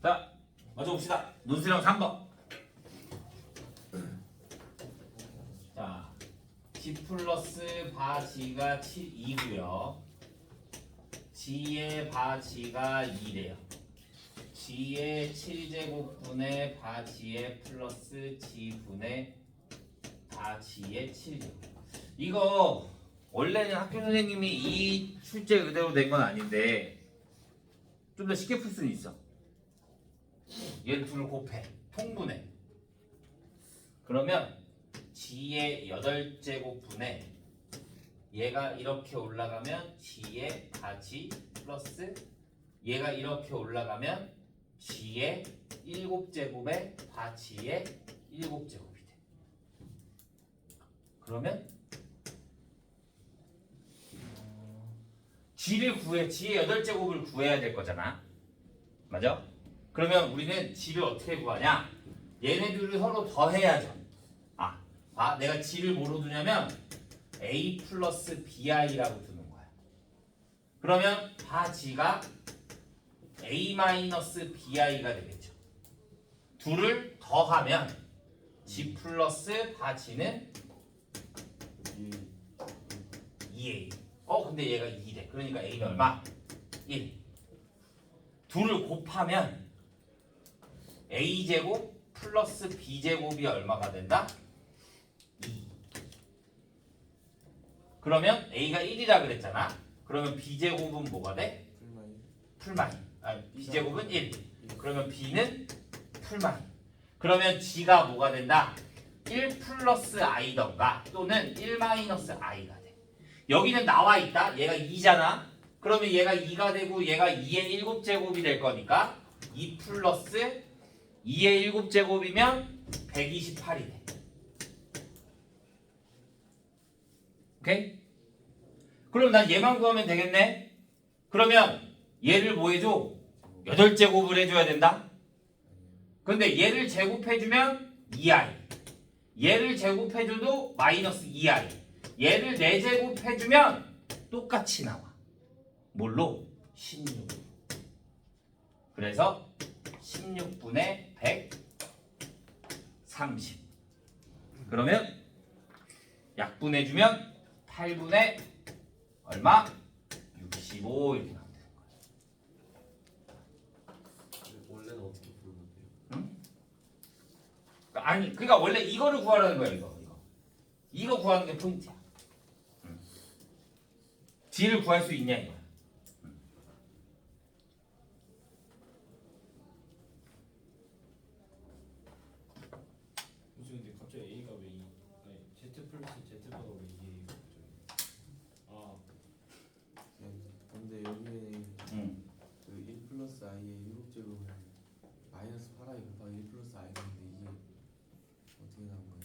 자, 먼저 봅시다. 논술형 3번. 자, G 플러스 바지가 2고요. G의 바지가 2래요. G의 7제곱분의 바지의 플러스 G분의 바지의 7제곱. 이거 원래는 학교 선생님이 이 출제 그대로 된 건 아닌데 좀 더 쉽게 풀 수는 있어. 얘를 둘을 곱해. 통분해. 그러면 G의 8제곱분의 얘가 이렇게 올라가면 G의 바지 플러스 얘가 이렇게 올라가면 G의 7제곱에 바지의 7제곱이 돼. 그러면 G를 구해. G의 8제곱을 구해야 될 거잖아. 맞아? 그러면 우리는 G를 어떻게 구하냐? 얘네들을 서로 더해야죠. 내가 G를 뭐로 두냐면 A 플러스 BI라고 두는 거야. 그러면 바지가 A 마이너스 BI가 되겠죠. 둘을 더하면 G 플러스 바지는 2A. 근데 얘가 2래. 그러니까 A는 얼마? 1. 둘을 곱하면 A제곱 플러스 B제곱이 얼마가 된다? 2. 그러면 A가 1이라 그랬잖아. 그러면 B제곱은 뭐가 돼? 풀마이. B제곱은 1. 그러면 B는 풀마이. 그러면 G가 뭐가 된다? 1 플러스 I던가 또는 1 마이너스 I가 돼. 여기는 나와 있다. 얘가 2잖아. 그러면 얘가 2가 되고 얘가 2의 7제곱이 될 거니까 2 플러스 2의 7제곱이면 128이 돼. 오케이? 그럼 난 얘만 구하면 되겠네? 그러면 얘를 뭐 해줘? 8제곱을 해줘야 된다? 근데 얘를 제곱해주면 2i. 얘를 제곱해줘도 마이너스 2i. 얘를 4제곱해주면 똑같이 나와. 뭘로? 16. 그래서 16분의 130. 그러면 약분해주면 8분의 얼마? 65 이렇게 나오면 되는 거야. 원래는 어떻게 부르면 돼요? 응? 그러니까 원래 이거를 구하라는 거야. 이거 구하는 게 포인트야. G를 구할 수 있냐 이거야. 근데 갑자기 A가 왜 Z 플러스 Z가 왜 2A가 갑자기? 근데 여기에는 그 1 플러스 i의 7제곱은 마이너스 8i 곱하기 1 플러스 i인데 이게 어떻게 나온 거예요?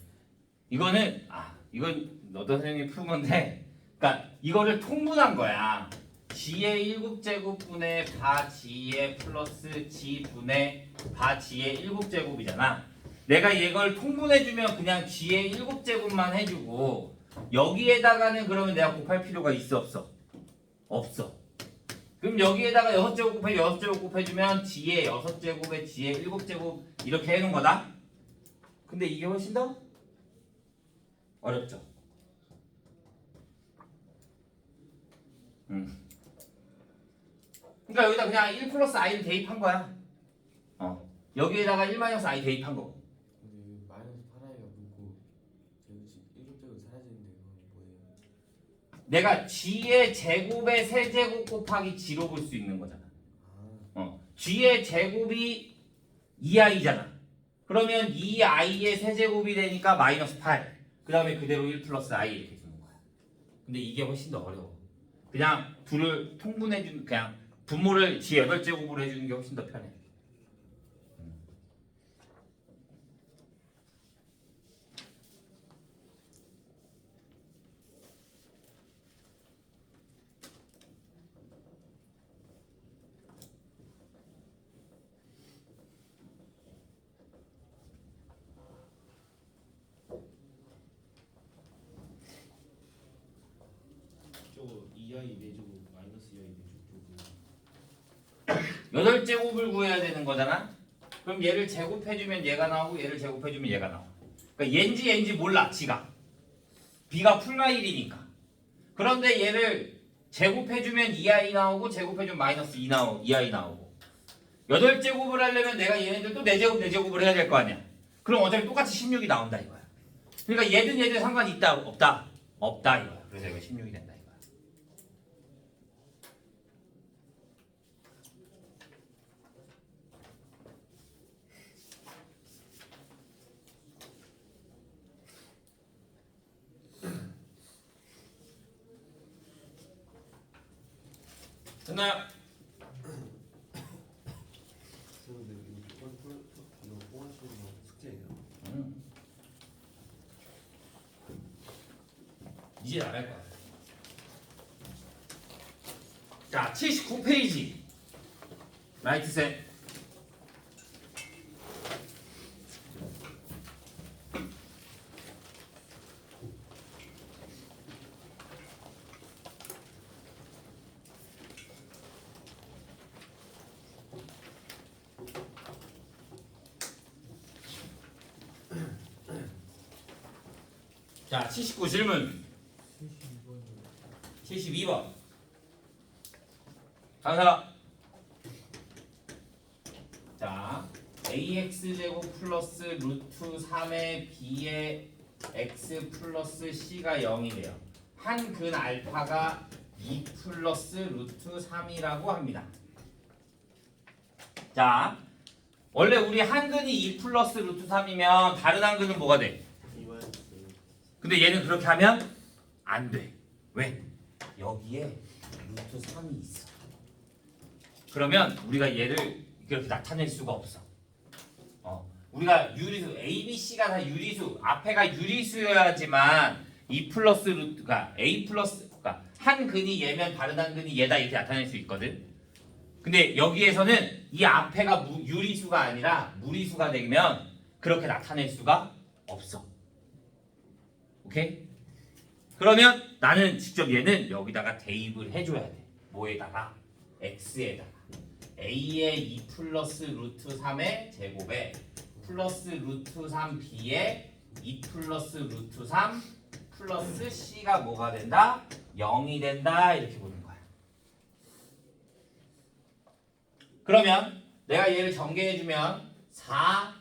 이건 너도 선생님이 푼 건데, 그러니까 이거를 통분한 거야. G의 7제곱분의 바G의 플러스 G분의 바G의 7제곱이잖아. 내가 이걸 통분해주면 그냥 G의 7제곱만 해주고 여기에다가는 그러면 내가 곱할 필요가 있어 없어? 없어. 그럼 여기에다가 6제곱 곱해 6제곱 곱해주면 G의 6제곱에 G의 7제곱 이렇게 해놓은 거다. 근데 이게 훨씬 더 어렵죠. 그러니까 여기다 그냥 1 플러스 i를 대입한 거야. 여기에다가 1 마이너스 i 대입한 거고. 근데 여기 마이너스 8i가 묻고 7제곱 사라지는데 그건 뭐예요? 내가 G의 제곱의 세제곱 곱하기 G로 볼 수 있는 거잖아. G의 제곱이 2i잖아. 그러면 2i의 세제곱이 되니까 마이너스 8. 그 다음에 그대로 1 플러스 i 이렇게 주는 거야. 근데 이게 훨씬 더 어려워. 그냥 둘을 통분해주는, 그냥 분모를 G 8제곱으로 해주는 게 훨씬 더 편해. 저거 2i 4제곱 마이너스 2i 4제곱 8제곱을 구해야 되는 거잖아. 그럼 얘를 제곱해주면 얘가 나오고 얘를 제곱해주면 얘가 나와. 그러니까 얘인지 몰라 지가. b가 풀마 1이니까. 그런데 얘를 제곱해주면 2i 나오고 제곱해주면 마이너스 2i 나오고 8제곱을 하려면 내가 얘네들 또 4제곱을 해야 될 거 아니야. 그럼 어차피 똑같이 16이 나온다 이거야. 그러니까 얘든 상관이 있다 없다? 없다 이거야. 그래서 이거 16이 된다 이거야. 됐나요? 근데 이거 뽕하시는 거 숙제예요? 이제 나갈 거야. 자, 79페이지. 라이트 셋. 자, 79 질문. 72번. 가사. 자, ax제곱 플러스 루트 3의 b의 x 플러스 c가 0이래요. 한 근 알파가 2 플러스 루트 3이라고 합니다. 자, 원래 우리 한 근이 2 플러스 루트 3이면 다른 한 근은 뭐가 돼? 근데 얘는 그렇게 하면 안 돼. 왜? 여기에 루트 3이 있어. 그러면 우리가 얘를 이렇게 나타낼 수가 없어. 우리가 유리수 A, B, C가 다 유리수, 앞에가 유리수여야지만 2 플러스 루트가 A 플러스 그러니까 한 근이 얘면 다른 한 근이 얘다 이렇게 나타낼 수 있거든. 근데 여기에서는 이 앞에가 유리수가 아니라 무리수가 되면 그렇게 나타낼 수가 없어. 오케이? 그러면 나는 직접 얘는 여기다가 대입을 해줘야 돼. 뭐에다가? x에다가. a의 2 플러스 루트 3의 제곱에 플러스 루트 3b의 2 플러스 루트 3 플러스 c가 뭐가 된다? 0이 된다. 이렇게 보는 거야. 그러면 내가 얘를 전개해주면 4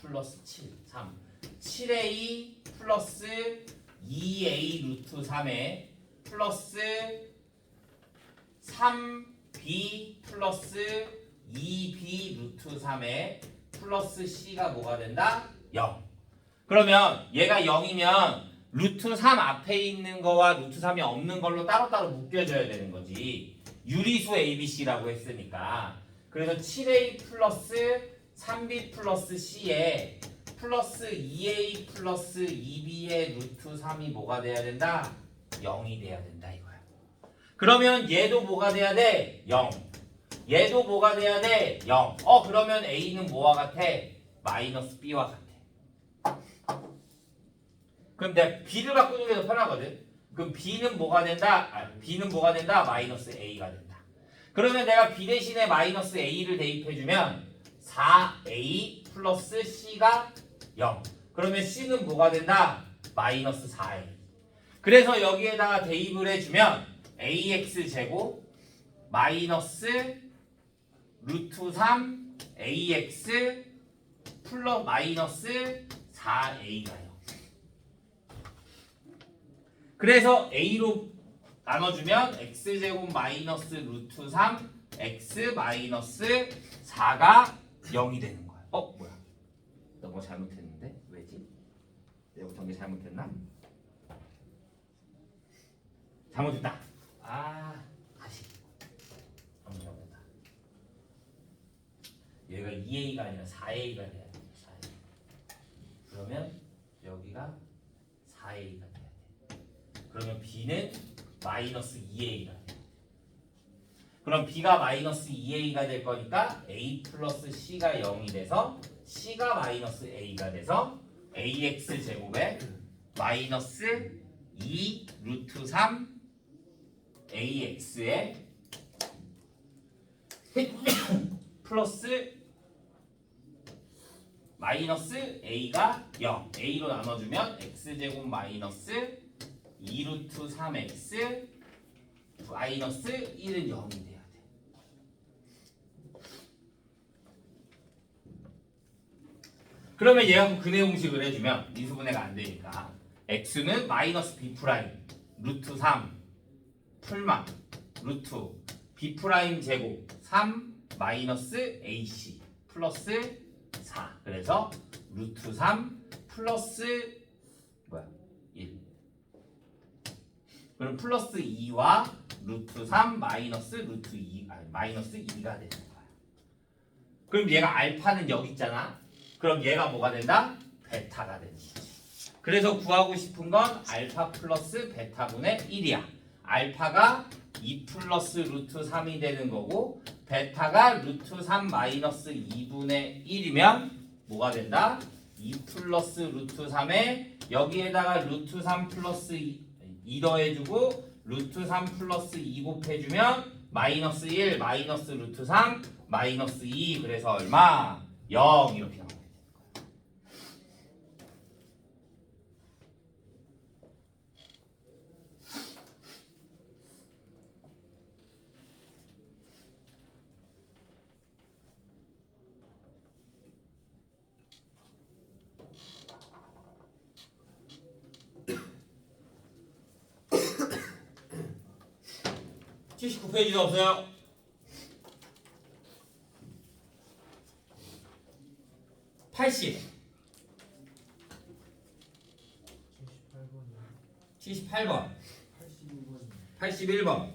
플러스 7, 3 7a 플러스 2a 루트 3에 플러스 3b 플러스 2b 루트 3에 플러스 c가 뭐가 된다? 0. 그러면 얘가 0이면 루트 3 앞에 있는 거와 루트 3이 없는 걸로 따로따로 묶여져야 되는 거지. 유리수 ABC라고 했으니까. 그래서 7a 플러스 3b 플러스 c에 플러스 2a 플러스 2b의 루트 3이 뭐가 돼야 된다? 0이 돼야 된다 이거야. 그러면 얘도 뭐가 돼야 돼? 0. 얘도 뭐가 돼야 돼? 0. 그러면 a는 뭐와 같아? 마이너스 b와 같아. 그럼 내가 b를 바꾸는 게 더 편하거든. 그럼 b는 뭐가 된다? b는 뭐가 된다? 마이너스 a가 된다. 그러면 내가 b 대신에 마이너스 a를 대입해주면 4a 플러스 c가 0. 그러면 c는 뭐가 된다? 마이너스 4a. 그래서 여기에다가 대입을 해주면 ax 제곱 마이너스 루트 3 ax 플러스 마이너스 4a가요. 그래서 a로 나눠주면 x제곱 마이너스 루트 3 x 마이너스 4가 0이 되는 거야. 뭐야? 너 뭐 잘못했는데? 왜지? 내가 전개 잘못했나? 잘못했다. 다시. 잘못했다. 얘가 2a가 아니라 4a가 돼야 돼. 4a. 그러면 여기가 4a가 돼야 돼. 그러면 b는 마이너스 2a가 돼. 그럼 b가 마이너스 2a가 될 거니까 a 플러스 c가 0이 돼서 c가 마이너스 a가 돼서 ax 제곱에 마이너스 2 루트 3 ax에 플러스 마이너스 a가 0. a로 나눠주면 x제곱 마이너스 2루트 3x 마이너스 1은 0이 돼야 돼. 그러면 얘하고 근해 공식을 해주면 미수분해가 안 되니까 x는 마이너스 b 프라임 루트 3 풀마 루트 b 프라임 제곱 3 마이너스 ac 플러스 4. 그래서 루트 3 플러스 뭐야 1. 그럼 플러스 2와 루트 3 마이너스 루트 2 아니 마이너스 2가 되는 거야. 그럼 얘가 알파는 여기 있잖아. 그럼 얘가 뭐가 된다? 베타가 되는 거지. 그래서 구하고 싶은 건 알파 플러스 베타분의 1이야. 알파가 2 플러스 루트 3이 되는 거고 베타가 루트 3 마이너스 2분의 1이면 뭐가 된다? 2 플러스 루트 3에 여기에다가 루트 3 플러스 2 더해주고 루트 3 플러스 2 곱해주면 마이너스 1 마이너스 루트 3 마이너스 2 그래서 얼마? 0 이렇게 나와요. 79페이지도 없어요. 80 78번 81번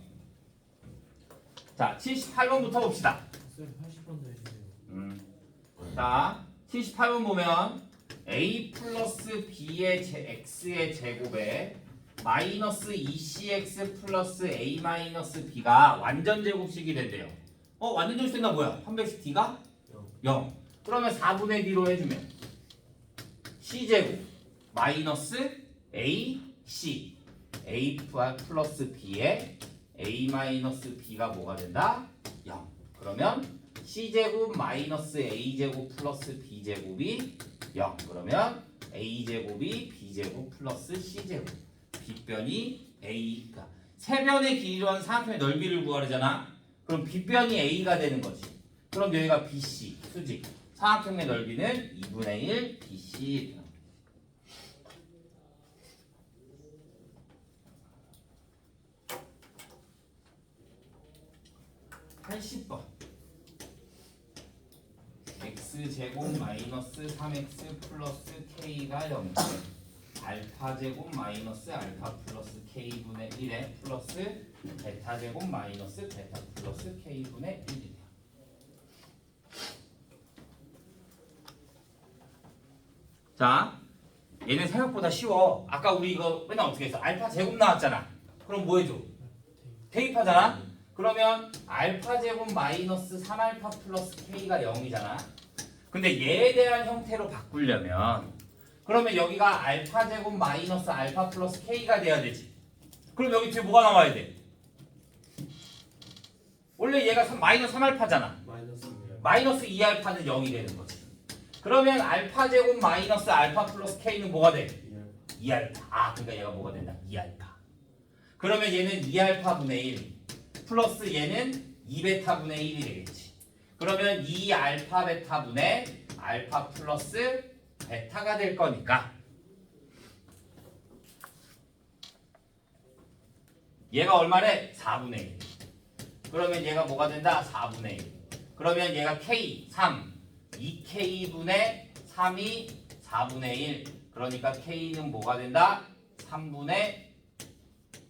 자 78번부터 봅시다. 쌤 80번도 해주세요. 자 78번 보면 a 플러스 b의 x의 제곱에 마이너스 2cx 플러스 a 마이너스 b가 완전 제곱식이 된대요. 완전 제곱식 된다 뭐야? 300씩 d가 0. 그러면 4분의 d로 해주면 c제곱 마이너스 a c a 플러스 b에 a 마이너스 b가 뭐가 된다? 0. 그러면 c제곱 마이너스 a제곱 플러스 b제곱이 0. 그러면 a제곱이 b제곱 플러스 c제곱 빗변이 a 그러니까 세변의 길이로 한 삼각형의 넓이를 구하려잖아. 그럼 빗변이 a가 되는 거지. 그럼 여기가 bc 수직 삼각형의 넓이는 2분의 1 bc. 80번 x제곱 마이너스 3x 플러스 k가 0 알파 제곱 마이너스 알파 플러스 k분의 1에 플러스 베타 제곱 마이너스 베타 플러스 k분의 1이에요. 자, 얘는 생각보다 쉬워. 아까 우리 이거 맨날 어떻게 했어? 알파 제곱 나왔잖아. 그럼 뭐 해줘? 대입하잖아? 그러면 알파 제곱 마이너스 3알파 플러스 k가 0이잖아. 근데 얘에 대한 형태로 바꾸려면 그러면 여기가 알파 제곱 마이너스 알파 플러스 k가 돼야 되지. 그럼 여기 뒤에 뭐가 나와야 돼? 원래 얘가 마이너스 3알파잖아. 마이너스 2알파는 0이 되는 거지. 그러면 알파 제곱 마이너스 알파 플러스 k는 뭐가 돼? 2알파. 그러니까 얘가 뭐가 된다? 2알파. 그러면 얘는 2알파분의 1 플러스 얘는 2베타분의 1이 되겠지. 그러면 2알파 베타분의 알파 플러스 베타가 될 거니까 얘가 얼마래? 4분의 1. 그러면 얘가 뭐가 된다? 4분의 1. 그러면 얘가 k 3 2k분의 3이 4분의 1. 그러니까 k는 뭐가 된다? 3분의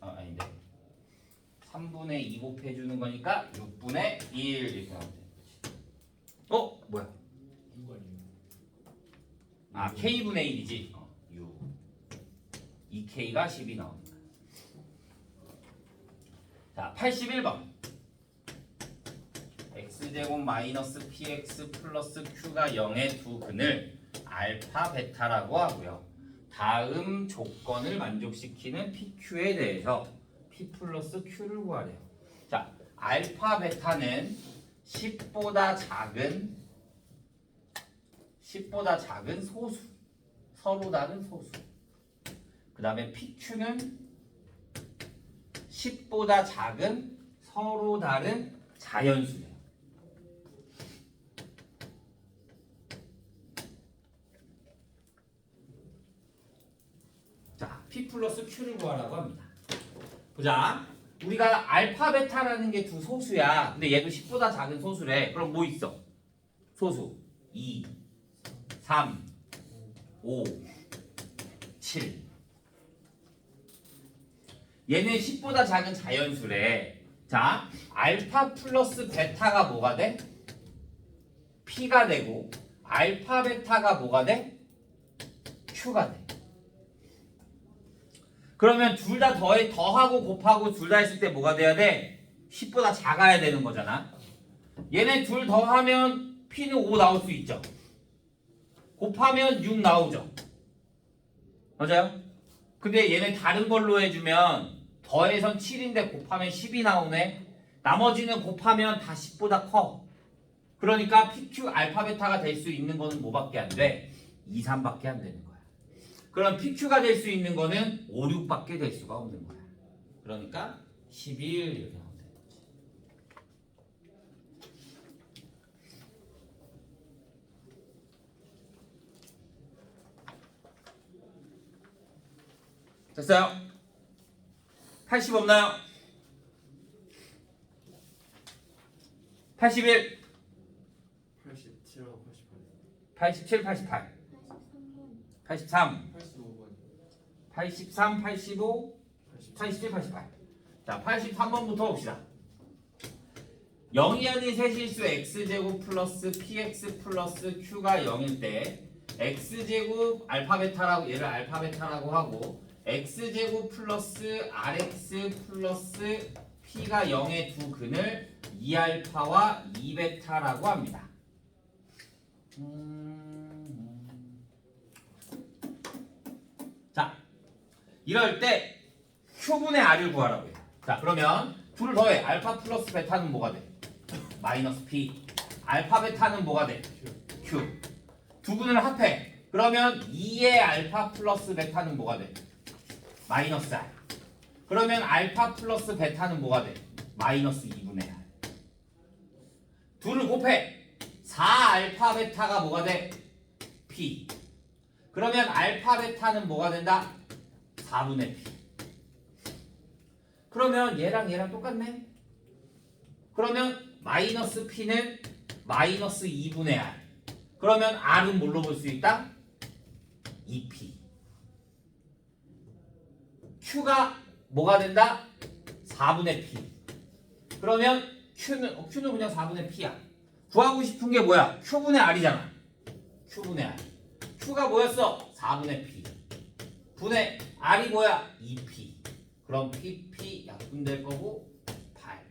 아닌데 3분의 2 곱해주는 거니까 6분의 1 이렇게 나오면 되는 거지. 뭐야? 6 아니에요? k분의 1이지. 6 2k가 10이 나오니까. 자 81번 x제곱 마이너스 px 플러스 q가 0의 두 근을 알파 베타라고 하고요. 다음 조건을 만족시키는 pq에 대해서 p 플러스 q를 구하래요. 자 알파 베타는 10보다 작은 소수. 서로 다른 소수. 그 다음에 PQ는 10보다 작은 서로 다른 자연수예요. 자, P 플러스 Q를 구하라고 합니다. 보자. 우리가 알파, 베타라는 게 두 소수야. 근데 얘도 10보다 작은 소수래. 그럼 뭐 있어? 소수. 2, 3, 5, 7. 얘는 10보다 작은 자연수래. 자, 알파 플러스 베타가 뭐가 돼? P가 되고, 알파 베타가 뭐가 돼? Q가 돼. 그러면 둘 다 더하고 곱하고 둘 다 했을 때 뭐가 돼야 돼? 10보다 작아야 되는 거잖아. 얘네 둘 더하면 P는 5 나올 수 있죠. 곱하면 6 나오죠. 맞아요? 근데 얘네 다른 걸로 해주면 더해선 7인데 곱하면 10이 나오네. 나머지는 곱하면 다 10보다 커. 그러니까 PQ 알파 베타가 될 수 있는 거는 뭐밖에 안 돼? 2, 3밖에 안 되는 거야. 그럼 PQ가 될 수 있는 거는 5, 6밖에 될 수가 없는 거야. 그러니까 11 이렇게 하면 되는 거지. 됐어요? 80 없나요? 81, 87하고 87, 88 88, 83, 85번 83, 85, 87, 88. 자, 83번부터 봅시다. 0이 아닌 세실수 x제곱 플러스 px 플러스 q가 0일 때 x제곱 알파 베타라고 얘를 알파 베타라고 하고 x제곱 플러스 rx 플러스 p가 0의 두 근을 2알파와 2베타라고 합니다. 자, 이럴 때 q분의 r을 구하라고 해요. 자, 그러면 둘을 더해. 알파 플러스 베타는 뭐가 돼? 마이너스 p. 알파 베타는 뭐가 돼? q. 두 근을 합해. 그러면 2의 알파 플러스 베타는 뭐가 돼? 마이너스 r. 그러면 알파 플러스 베타는 뭐가 돼? 마이너스 2분의 r. 둘을 곱해. 4알파 베타가 뭐가 돼? p. 그러면 알파 베타는 뭐가 된다? 4분의 p. 그러면 얘랑 똑같네. 그러면 마이너스 p는 마이너스 2분의 r. 그러면 r은 뭘로 볼 수 있다? 2p. q가 뭐가 된다? 4분의 p. 그러면 q는 그냥 4분의 p야. 구하고 싶은 게 뭐야? q분의 r이잖아. q분의 r. q가 뭐였어? 4분의 p. 분의 r이 뭐야? 2p. 그럼 pp 약분될 거고 8.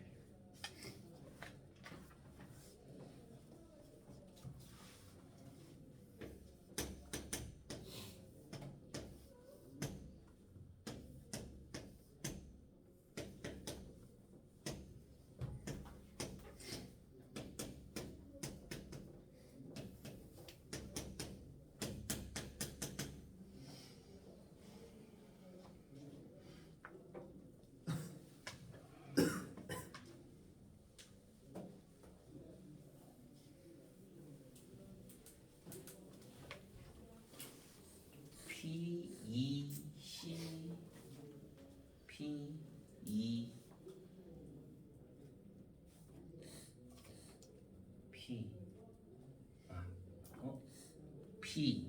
P, E, C, P, E, P, P,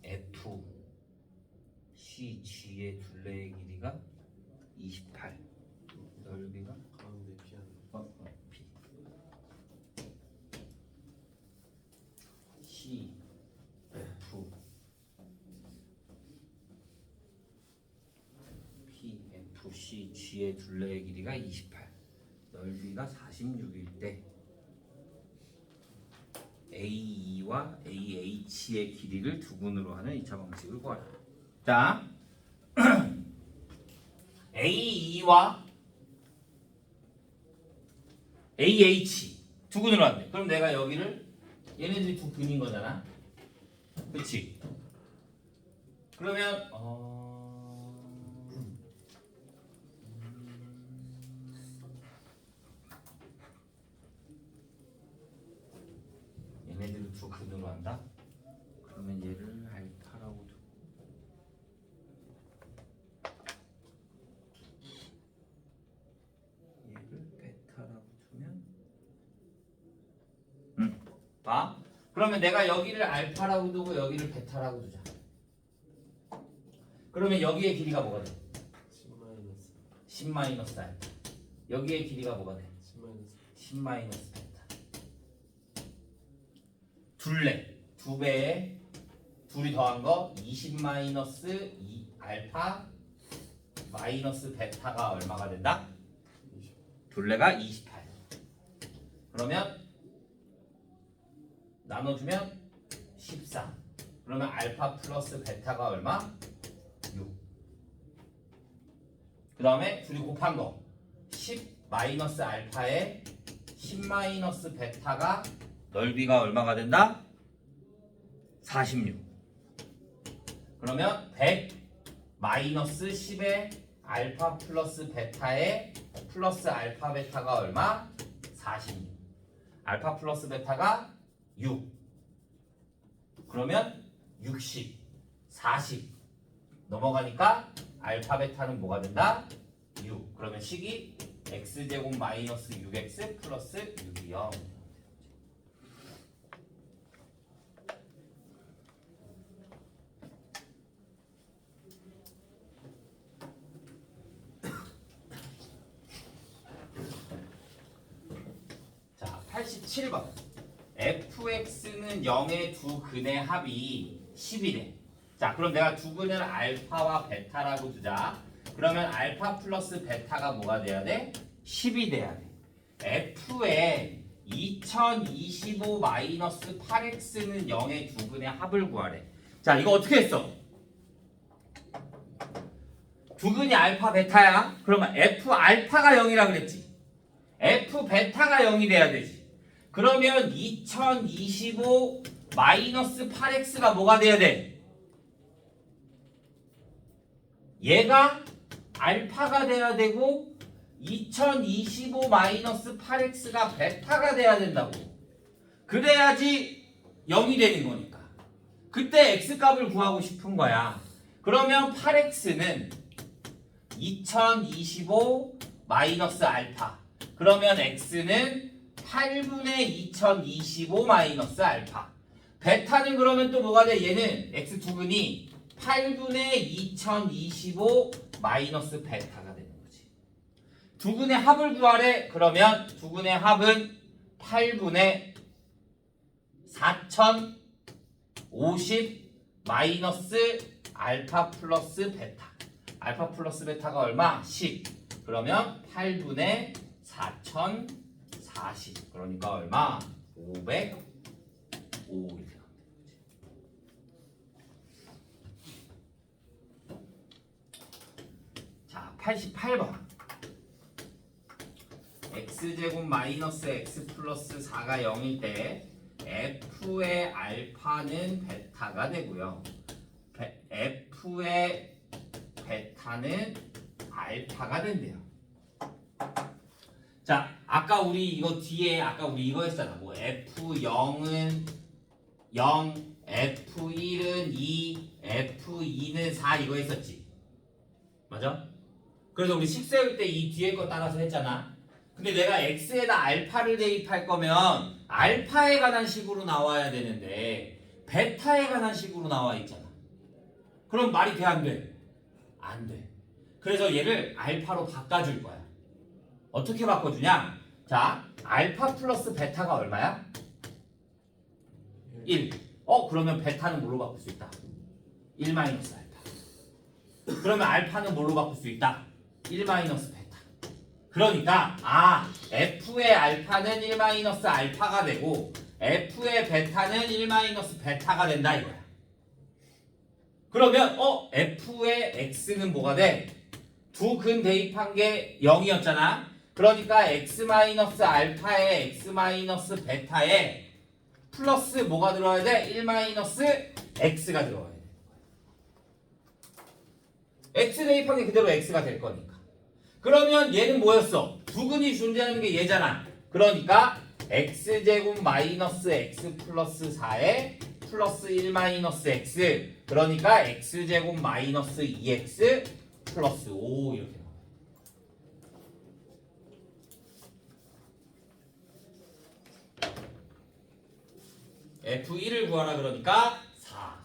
F, C, G의 둘레의 길이가 28. 넓이가 가운데 피하는 P, C, F, P, F, C, G의 둘레의 길이가 28. 넓이가 46일 때 AE와 AH의 길이를 두 분으로 하는 2차 방식을 구하라. 자, AE와 AH 두 근으로 한대. 그럼 내가 여기를 얘네들이 두 근인 거잖아. 그렇지? 그러면 얘네들을 두 근으로 한다. 그러면 얘를 알파라고 두고 얘를 베타라고 두면 봐. 그러면 내가 여기를 알파라고 두고 여기를 베타라고 두자. 그러면 여기의 길이가 뭐가 돼? 10 마이너스 알파. 여기의 길이가 뭐가 돼? 10 마이너스 베타. 둘레. 두 배에 둘이 더한 거 20 마이너스 2 알파 마이너스 베타가 얼마가 된다? 둘레가 28. 그러면 나눠주면 14. 그러면 알파 플러스 베타가 얼마? 6. 그 다음에 둘이 곱한 거 10 마이너스 알파에 10 마이너스 베타가 넓이가 얼마가 된다? 46. 그러면 100 마이너스 10에 알파 플러스 베타에 플러스 알파 베타가 얼마? 46. 알파 플러스 베타가 6. 그러면 60, 40 넘어가니까 알파 베타는 뭐가 된다? 6. 그러면 식이 x제곱 마이너스 6x 플러스 6이요. 자, 87번. fx는 0의 두 근의 합이 10이래. 자, 그럼 내가 두 근을 알파와 베타라고 두자. 그러면 알파 플러스 베타가 뭐가 돼야 돼? 10이 돼야 돼. f에 2025 마이너스 8x는 0의 두 근의 합을 구하래. 자, 이거 어떻게 했어? 두 근이 알파 베타야. 그러면 f 알파가 0이라 그랬지. f 베타가 0이 돼야 되지. 그러면 2025 마이너스 8x가 뭐가 돼야 돼? 얘가 알파가 돼야 되고 2025 마이너스 8x가 베타가 돼야 된다고. 그래야지 0이 되는 거니까. 그때 x값을 구하고 싶은 거야. 그러면 8x는 2025 마이너스 알파. 그러면 x는 8분의 2025 마이너스 알파. 베타는 그러면 또 뭐가 돼? 얘는 x 두 근이 8분의 2025 마이너스 베타가 되는 거지. 두 근의 합을 구하래. 그러면 두 근의 합은 8분의 4050 마이너스 알파 플러스 베타. 알파 플러스 베타가 얼마? 10. 그러면 8분의 4040. 그러니까 얼마? 505 이렇게. 자, 88번. x제곱 마이너스 x 플러스 4가 0일 때 f의 알파는 베타가 되고요. f의 베타는 알파가 된대요. 자, 아까 우리 이거 뒤에 아까 우리 이거 했잖아. 뭐 f0은 0, f1은 2, f2는 4 이거 했었지. 맞아? 그래서 우리 식 세울 때 이 뒤에 거 따라서 했잖아. 근데 내가 x에다 알파를 대입할 거면 알파에 관한 식으로 나와야 되는데 베타에 관한 식으로 나와 있잖아. 그럼 말이 돼, 안 돼? 안 돼. 그래서 얘를 알파로 바꿔줄 거야. 어떻게 바꿔주냐? 자, 알파 플러스 베타가 얼마야? 1. 그러면 베타는 뭘로 바꿀 수 있다? 1 마이너스 알파. 그러면 알파는 뭘로 바꿀 수 있다? 1 마이너스 베타. 그러니까 f의 알파는 1 마이너스 알파가 되고 f의 베타는 1 마이너스 베타가 된다 이거야. 그러면 f의 x는 뭐가 돼? 두 근 대입한 게 0이었잖아. 그러니까 x 마이너스 알파에 x 마이너스 베타에 플러스 뭐가 들어와야 돼? 1 마이너스 x가 들어와야 돼. x 대입한 게 그대로 x가 될 거니까. 그러면 얘는 뭐였어? 두근이 존재하는 게 얘잖아. 그러니까 x제곱 마이너스 x 플러스 4에 플러스 1 마이너스 x. 그러니까 x제곱 마이너스 2x 플러스 5 이렇게 나와. F1을 구하라 그러니까 4.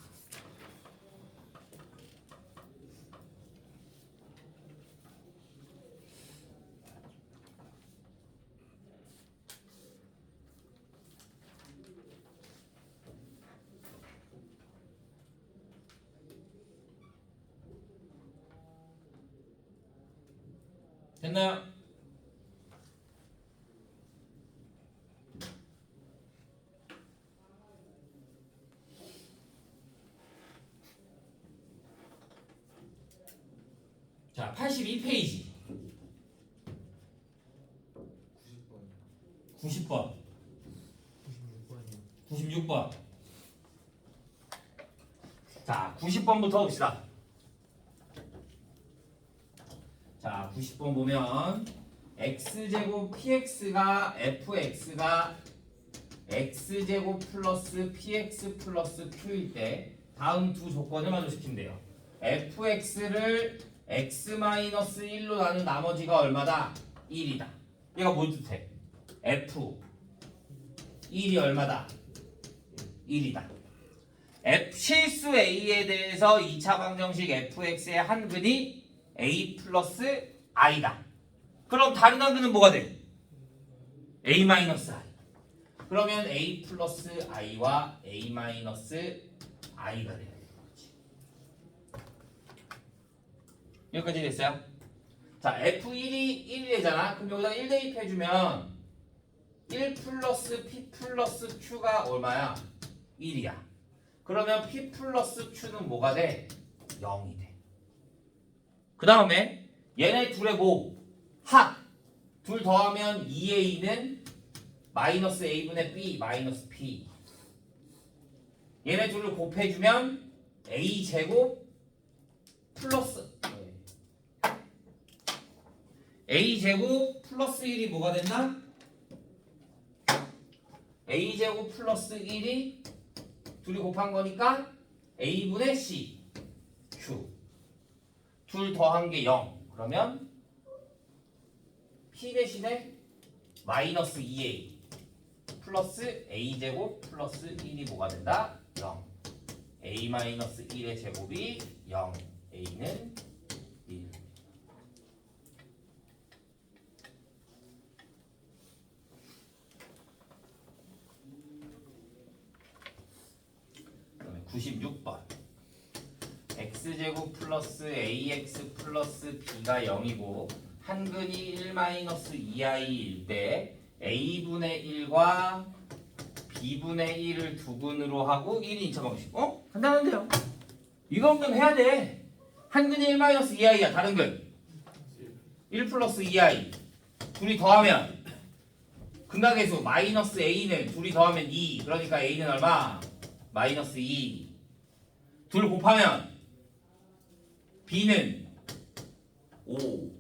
됐나요? 자, 82페이지. 90번 90번. 96번. 자, 90번부터 봅시다. 자, 90번 보면 x제곱 px가 fx가 x제곱 플러스 px 플러스 q일 때 다음 두 조건을 만족시키면 돼요. fx를 x-1로 나눈 나머지가 얼마다? 1이다. 얘가 뭘 뜻해? f 1이 얼마다? 1이다. f 실수 a에 대해서 2차 방정식 fx의 한근이 a 플러스 i다. 그럼 다른 한근은 뭐가 돼? a 마이너스 i. 그러면 a 플러스 i와 a 마이너스 i가 돼요. 여기까지 됐어요? 자, F1이 1이잖아. 그럼 여기다 1 대입해주면 1 플러스 P 플러스 Q가 얼마야? 1이야. 그러면 P 플러스 Q는 뭐가 돼? 0이 돼. 그 다음에 얘네 둘의 뭐? 합. 둘 더하면 2A는 마이너스 A분의 B 마이너스 P. 얘네 둘을 곱해주면 A 제곱 플러스 a제곱 플러스 1이 뭐가 됐나? a제곱 플러스 1이 둘이 곱한 거니까 a분의 c q. 둘 더한 게 0. 그러면 p 대신에 마이너스 2a 플러스 a제곱 플러스 1이 뭐가 된다? 0. a 마이너스 1의 제곱이 0. a는 1. 그다음에 96번. x제곱 플러스 ax 플러스 b가 0이고 한근이 1-2i일 때 a분의 1과 b분의 1을 두근으로 하고 1이 2차 방식. 간단한데요? 이거는 해야 돼. 한근이 1-2i야. 다른 근 1 플러스 2i. 둘이 더하면 근각계수 마이너스 a는 둘이 더하면 2. 그러니까 a는 얼마? 마이너스 2. 둘 곱하면 b는 5.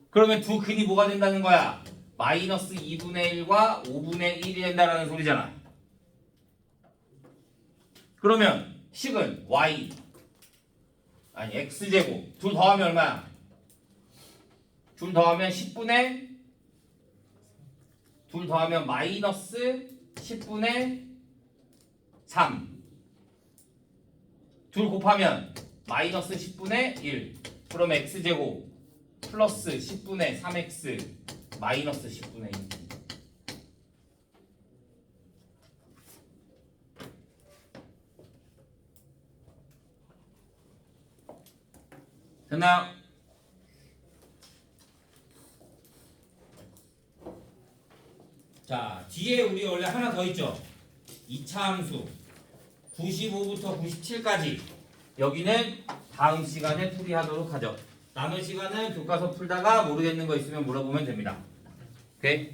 그러면 두 근이 뭐가 된다는 거야? 마이너스 2분의 1과 5분의 1이 된다라는 소리잖아. 그러면 식은 y 아니 x제곱 둘 더하면 얼마야? 둘 더하면 10분의 둘 더하면 마이너스 10분의 3. 둘 곱하면 마이너스 10분의 1. 그럼 x제곱 플러스 10분의 3x 마이너스 10분의 1. 됐나요? 자, 뒤에 우리 원래 하나 더 있죠? 2차 함수 95부터 97까지 여기는 다음 시간에 풀이하도록 하죠. 남은 시간은 교과서 풀다가 모르겠는 거 있으면 물어보면 됩니다. 오케이?